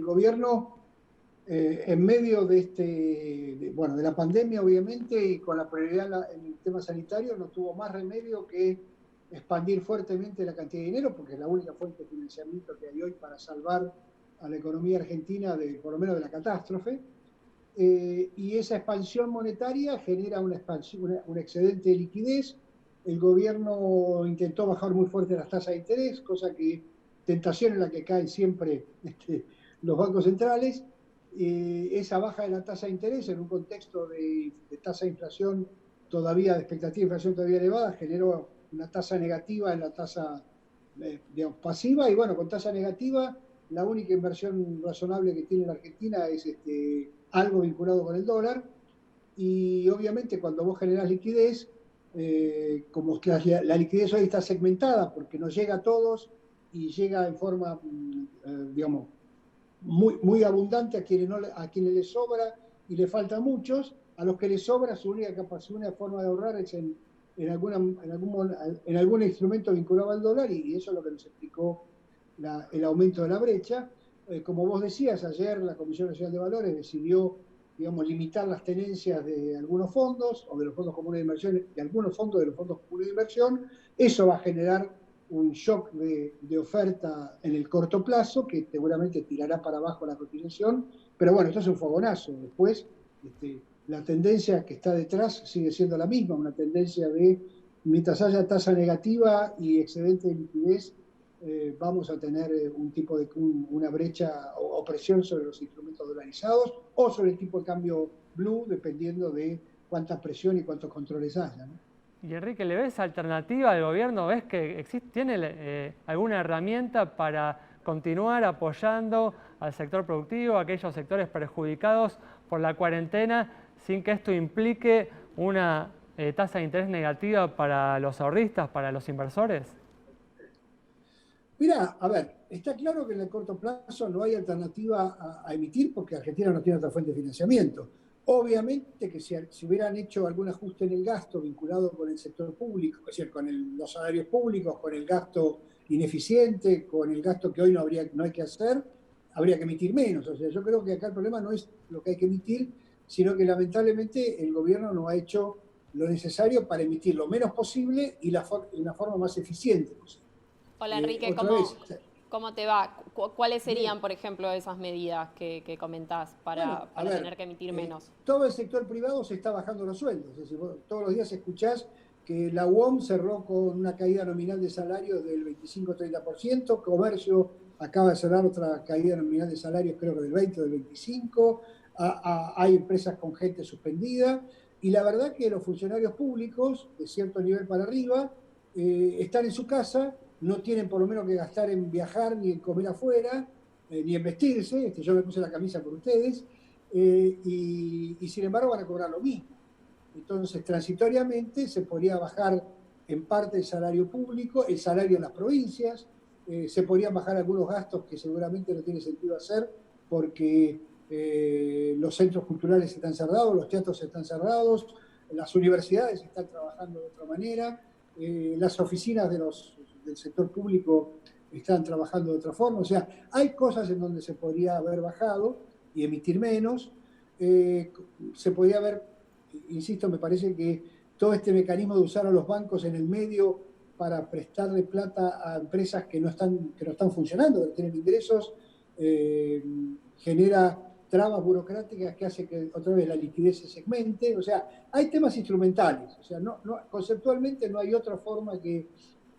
gobierno, en medio de la pandemia, obviamente, y con la prioridad en el tema sanitario, no tuvo más remedio que expandir fuertemente la cantidad de dinero, porque es la única fuente de financiamiento que hay hoy para salvar a la economía argentina, por lo menos de la catástrofe. Y esa expansión monetaria genera un excedente de liquidez. El gobierno intentó bajar muy fuerte las tasas de interés, cosa que tentación en la que caen siempre los bancos centrales. Esa baja de la tasa de interés en un contexto de tasa de inflación todavía, de expectativa de inflación todavía elevada, generó una tasa negativa en la tasa digamos, pasiva, y bueno, con tasa negativa la única inversión razonable que tiene la Argentina es algo vinculado con el dólar, y obviamente cuando vos generás liquidez, como que la liquidez hoy está segmentada porque no llega a todos y llega en forma, digamos, muy abundante a quienes les sobra y le falta a muchos. A los que les sobra, su única capacidad, una forma de ahorrar es en algún instrumento vinculado al dólar, y eso es lo que nos explicó el aumento de la brecha. Como vos decías, ayer la Comisión Nacional de Valores decidió, digamos, limitar las tenencias de algunos fondos o de los fondos comunes de inversión, de algunos fondos de los fondos comunes de inversión. Eso va a generar un shock de oferta en el corto plazo que seguramente tirará para abajo la cotización, pero bueno, esto es un fogonazo. Después, la tendencia que está detrás sigue siendo la misma, una tendencia de, mientras haya tasa negativa y excedente de liquidez, vamos a tener una brecha o presión sobre los instrumentos dolarizados o sobre el tipo de cambio blue, dependiendo de cuánta presión y cuántos controles haya, ¿no? Y Enrique, ¿le ves alternativa al gobierno? ¿Ves que tiene alguna herramienta para continuar apoyando al sector productivo, a aquellos sectores perjudicados por la cuarentena, sin que esto implique una tasa de interés negativa para los ahorristas, para los inversores? Mirá, a ver, está claro que en el corto plazo no hay alternativa a emitir porque Argentina no tiene otra fuente de financiamiento. Obviamente que si hubieran hecho algún ajuste en el gasto vinculado con el sector público, es decir, con los salarios públicos, con el gasto ineficiente, con el gasto que hoy no hay que hacer, habría que emitir menos. O sea, yo creo que acá el problema no es lo que hay que emitir, sino que lamentablemente el gobierno no ha hecho lo necesario para emitir lo menos posible y la forma más eficiente posible. Hola Enrique, Otra vez, ¿cómo te va? ¿Cuáles bien. serían, por ejemplo, esas medidas que comentás Bueno, a para ver, tener que emitir menos? todo el sector privado se está bajando los sueldos. Es decir, vos todos los días escuchás que la UOM cerró con una caída nominal de salarios del 25-30%, Comercio acaba de cerrar otra caída nominal de salarios, creo que del 20 o del 25%, hay empresas con gente suspendida, y la verdad que los funcionarios públicos, de cierto nivel para arriba, están en su casa, no tienen por lo menos que gastar en viajar ni en comer afuera, ni en vestirse. Yo me puse la camisa por ustedes, y sin embargo van a cobrar lo mismo. Entonces, transitoriamente se podría bajar en parte el salario público, el salario en las provincias, se podrían bajar algunos gastos que seguramente no tiene sentido hacer porque los centros culturales están cerrados, los teatros están cerrados, las universidades están trabajando de otra manera, las oficinas del sector público están trabajando de otra forma. O sea, hay cosas en donde se podría haber bajado y emitir menos. Se podría haber, insisto, me parece que todo este mecanismo de usar a los bancos en el medio para prestarle plata a empresas que no están funcionando, que no tienen ingresos, genera trabas burocráticas que hace que otra vez la liquidez se segmente. O sea, hay temas instrumentales. O sea, conceptualmente no hay otra forma que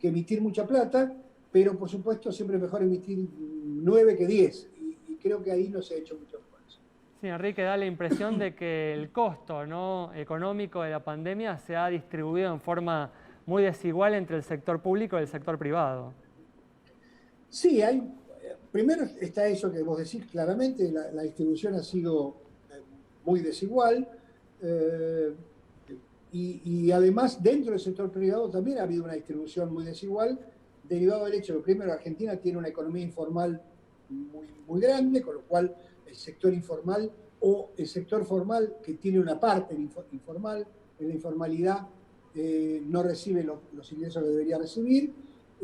emitir mucha plata, pero por supuesto siempre es mejor emitir 9 que 10, y creo que ahí no se ha hecho mucho esfuerzo. Sí, Enrique, da la impresión de que el costo, ¿no?, económico de la pandemia se ha distribuido en forma muy desigual entre el sector público y el sector privado. Sí, primero está eso que vos decís claramente, la distribución ha sido muy desigual, y además dentro del sector privado también ha habido una distribución muy desigual, derivado del hecho de que primero Argentina tiene una economía informal muy grande, con lo cual el sector informal o el sector formal, que tiene una parte informal, en la informalidad no recibe los ingresos que debería recibir.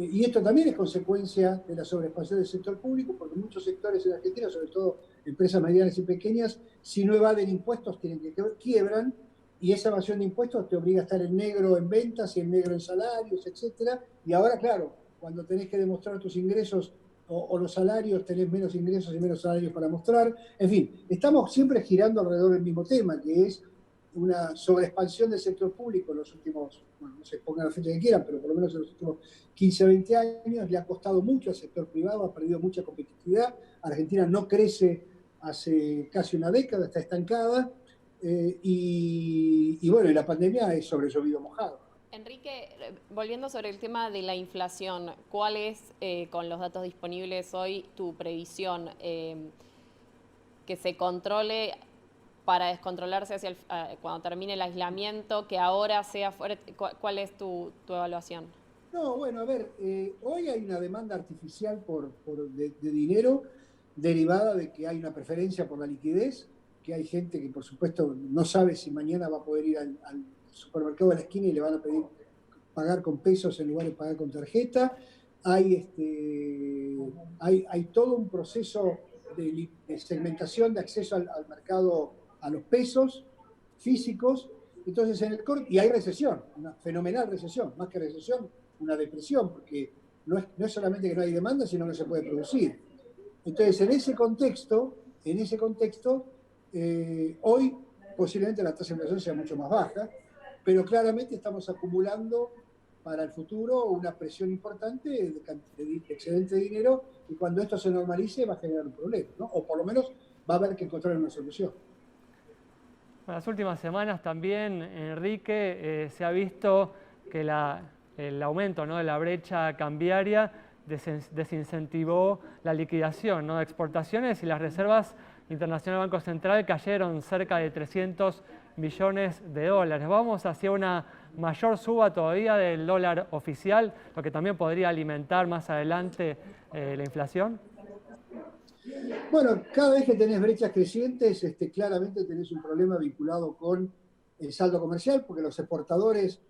Y esto también es consecuencia de la sobreexpansión del sector público, porque muchos sectores en Argentina, sobre todo empresas medianas y pequeñas, si no evaden impuestos, quiebran, y esa evasión de impuestos te obliga a estar en negro en ventas y en negro en salarios, etcétera. Y ahora, claro, cuando tenés que demostrar tus ingresos o los salarios, tenés menos ingresos y menos salarios para mostrar. En fin, estamos siempre girando alrededor del mismo tema, que es una sobreexpansión del sector público en los últimos, bueno, no sé, pongan la fecha que quieran, pero por lo menos en los últimos 15 o 20 años le ha costado mucho al sector privado, ha perdido mucha competitividad. Argentina no crece hace casi una década, está estancada, y bueno, y la pandemia es sobre llovido mojado. Enrique, volviendo sobre el tema de la inflación, ¿cuál es, con los datos disponibles hoy, tu previsión que se controle para descontrolarse cuando termine el aislamiento, que ahora sea fuerte? ¿Cuál es tu evaluación? No, bueno, a ver, hoy hay una demanda artificial de dinero derivada de que hay una preferencia por la liquidez, que hay gente que por supuesto no sabe si mañana va a poder ir al supermercado de la esquina y le van a pedir pagar con pesos en lugar de pagar con tarjeta. Hay todo un proceso de segmentación de acceso al mercado, a los pesos físicos. Entonces, y hay recesión, una fenomenal recesión, más que recesión, una depresión, porque no es solamente que no hay demanda, sino que no se puede producir. Entonces, en ese contexto, hoy posiblemente la tasa de inflación sea mucho más baja, pero claramente estamos acumulando para el futuro una presión importante de excedente de dinero, y cuando esto se normalice va a generar un problema, ¿no? O por lo menos va a haber que encontrar una solución. En las últimas semanas también, Enrique, se ha visto que el aumento, ¿no?, de la brecha cambiaria desincentivó la liquidación, ¿no?, de exportaciones, y las reservas internacionales del Banco Central cayeron cerca de 300 millones de dólares. Vamos hacia una mayor suba todavía del dólar oficial, lo que también podría alimentar más adelante la inflación. Bueno, cada vez que tenés brechas crecientes, claramente tenés un problema vinculado con el saldo comercial, porque los exportadores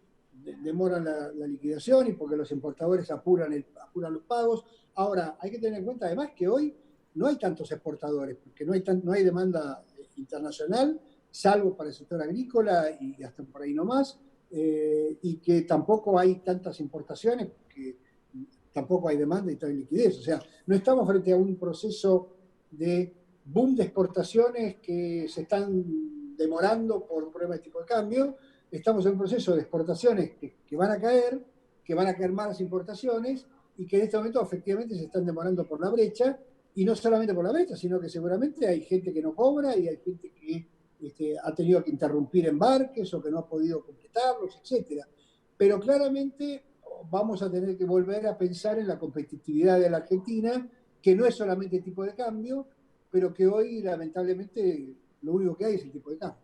demoran la liquidación y porque los importadores apuran los pagos. Ahora, hay que tener en cuenta además que hoy no hay tantos exportadores, porque no hay demanda internacional, salvo para el sector agrícola y hasta por ahí nomás, y que tampoco hay tantas importaciones, porque tampoco hay demanda y no hay liquidez. O sea, no estamos frente a un proceso de boom de exportaciones que se están demorando por problemas de tipo de cambio. Estamos en un proceso de exportaciones que van a caer más las importaciones, y que en este momento efectivamente se están demorando por la brecha, y no solamente por la brecha, sino que seguramente hay gente que no cobra y hay gente que ha tenido que interrumpir embarques o que no ha podido completarlos, etcétera. Pero claramente vamos a tener que volver a pensar en la competitividad de la Argentina, que no es solamente el tipo de cambio, pero que hoy lamentablemente lo único que hay es el tipo de cambio.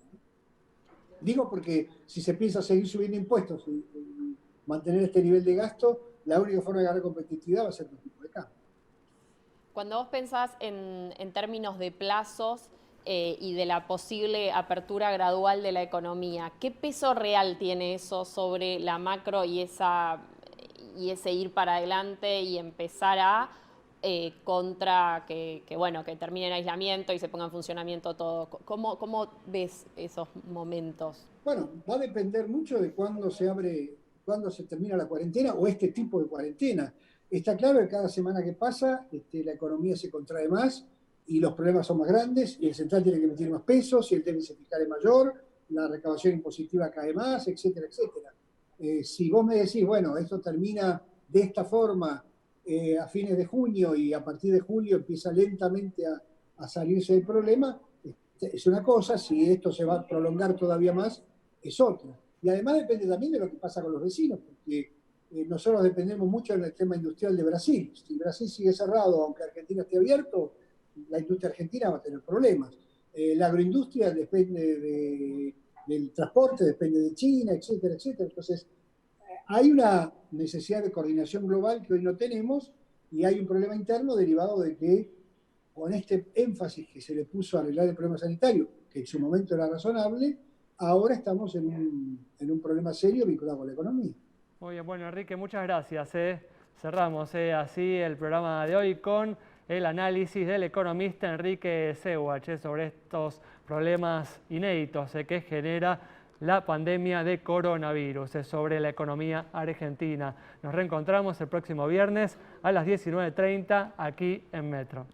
Digo porque si se piensa seguir subiendo impuestos y mantener este nivel de gasto, la única forma de ganar competitividad va a ser el tipo de cambio. Cuando vos pensás en términos de plazos y de la posible apertura gradual de la economía, ¿qué peso real tiene eso sobre la macro y ese ir para adelante y empezar a contra que termine el aislamiento y se ponga en funcionamiento todo? ¿Cómo ves esos momentos? Bueno, va a depender mucho de cuándo se termina la cuarentena o este tipo de cuarentena. Está claro que cada semana que pasa la economía se contrae más y los problemas son más grandes, y el central tiene que emitir más pesos, y el déficit fiscal es mayor, la recaudación impositiva cae más, etcétera, etcétera. Si vos me decís, bueno, esto termina de esta forma a fines de junio y a partir de julio empieza lentamente a salirse del problema, es una cosa. Si esto se va a prolongar todavía más, es otra. Y además depende también de lo que pasa con los vecinos, porque nosotros dependemos mucho del tema industrial de Brasil. Si Brasil sigue cerrado, aunque Argentina esté abierto, la industria argentina va a tener problemas. La agroindustria depende del transporte, depende de China, etcétera, etcétera. Entonces, hay una necesidad de coordinación global que hoy no tenemos, y hay un problema interno derivado de que, con este énfasis que se le puso a arreglar el problema sanitario, que en su momento era razonable, ahora estamos en un problema serio vinculado con la economía. Muy bien, bueno, Enrique, muchas gracias. Cerramos así el programa de hoy con el análisis del economista Enrique Sewach sobre estos problemas inéditos que genera la pandemia de coronavirus sobre la economía argentina. Nos reencontramos el próximo viernes a las 19:30 aquí en Metro.